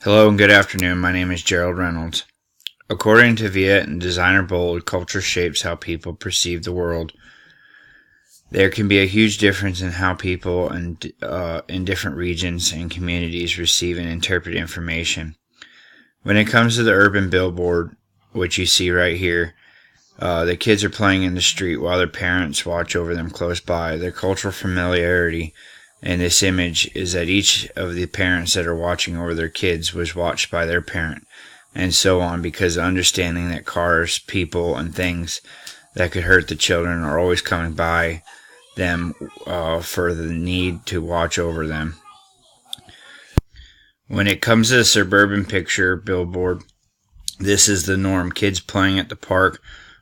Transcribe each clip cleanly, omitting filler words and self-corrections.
Hello and good afternoon. My name is Gerald Reynolds. According to Viet and Designer Bold, culture shapes how people perceive the world. There can be a huge difference in how people in different regions and communities receive and interpret information. When it comes to the urban billboard, which you see right here, the kids are playing in the street while their parents watch over them close by. Their cultural familiarity in this image is that each of the parents that are watching over their kids was watched by their parent, and so on, because understanding that cars, people, and things that could hurt the children are always coming by them for the need to watch over them. When it comes to the suburban picture billboard, this is the norm. Kids playing at the park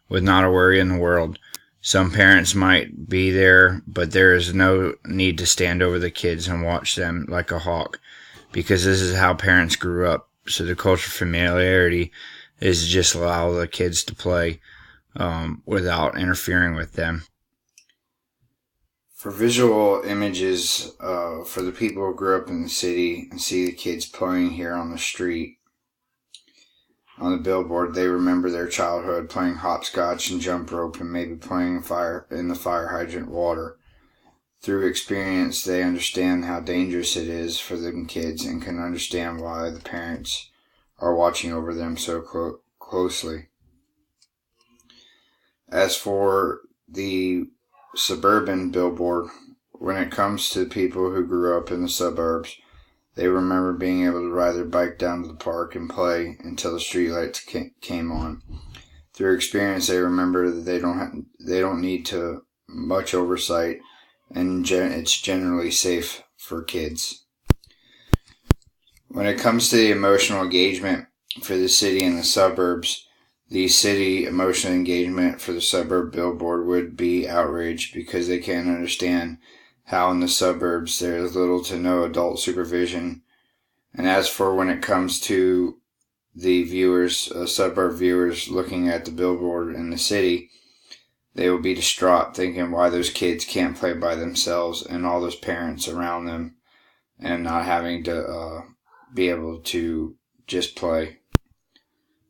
with not a worry in the world. Some parents might be there, but there is no need to stand over the kids and watch them like a hawk, because this is how parents grew up. So the cultural familiarity is just allow the kids to play without interfering with them. For visual images, for the people who grew up in the city and see the kids playing here on the street, on the billboard, they remember their childhood playing hopscotch and jump rope and maybe playing in the fire hydrant water. Through experience, they understand how dangerous it is for them kids and can understand why the parents are watching over them so closely. As for the suburban billboard, when it comes to people who grew up in the suburbs, they remember being able to ride their bike down to the park and play until the streetlights came on. Through experience, they remember that they don't need to much oversight, and it's generally safe for kids. When it comes to the emotional engagement for the city and the suburbs, the city emotional engagement for the suburb billboard would be outraged, because they can't understand how in the suburbs there is little to no adult supervision. And as for when it comes to the viewers, suburb viewers looking at the billboard in the city, they will be distraught thinking why those kids can't play by themselves and all those parents around them, and not having to be able to just play.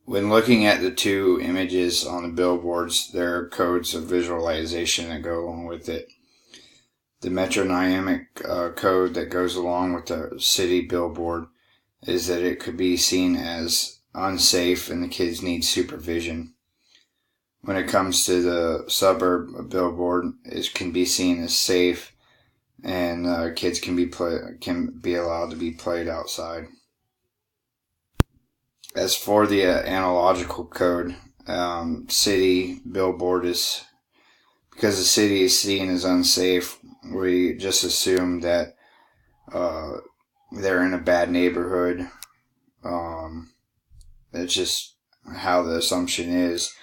When looking at the two images on the billboards, there are codes of visualization that go along with it. The metrodynamic code that goes along with the city billboard is that it could be seen as unsafe and the kids need supervision. When it comes to the suburb billboard, it can be seen as safe, and kids can be allowed to be played outside. As for the analogical code, city billboard is, because the city is seen as unsafe, we just assume that they're in a bad neighborhood. It's just how the assumption is,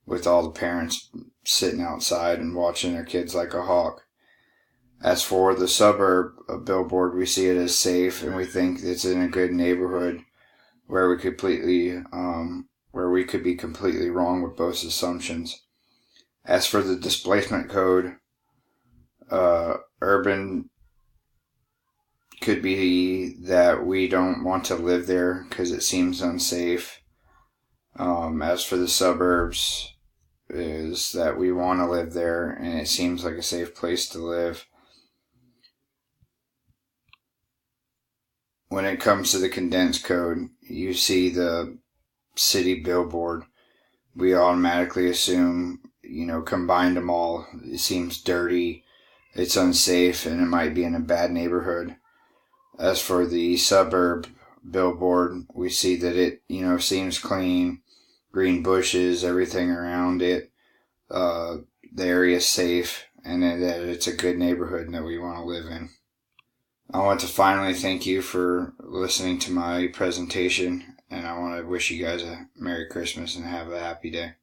with all the parents sitting outside and watching their kids like a hawk. As for the suburb billboard, we see it as safe, and we think it's in a good neighborhood where we could be completely wrong with both assumptions. As for the displacement code, urban could be that we don't want to live there because it seems unsafe. As for the suburbs, is that we want to live there and it seems like a safe place to live. When it comes to the condensed code, you see the city billboard, we automatically assume, combined them all, it seems dirty, it's unsafe, and it might be in a bad neighborhood. As for the suburb billboard, we see that it, seems clean, green bushes, everything around it, the area is safe, and that it's a good neighborhood that we want to live in. I want to finally thank you for listening to my presentation, and I want to wish you guys a Merry Christmas and have a happy day.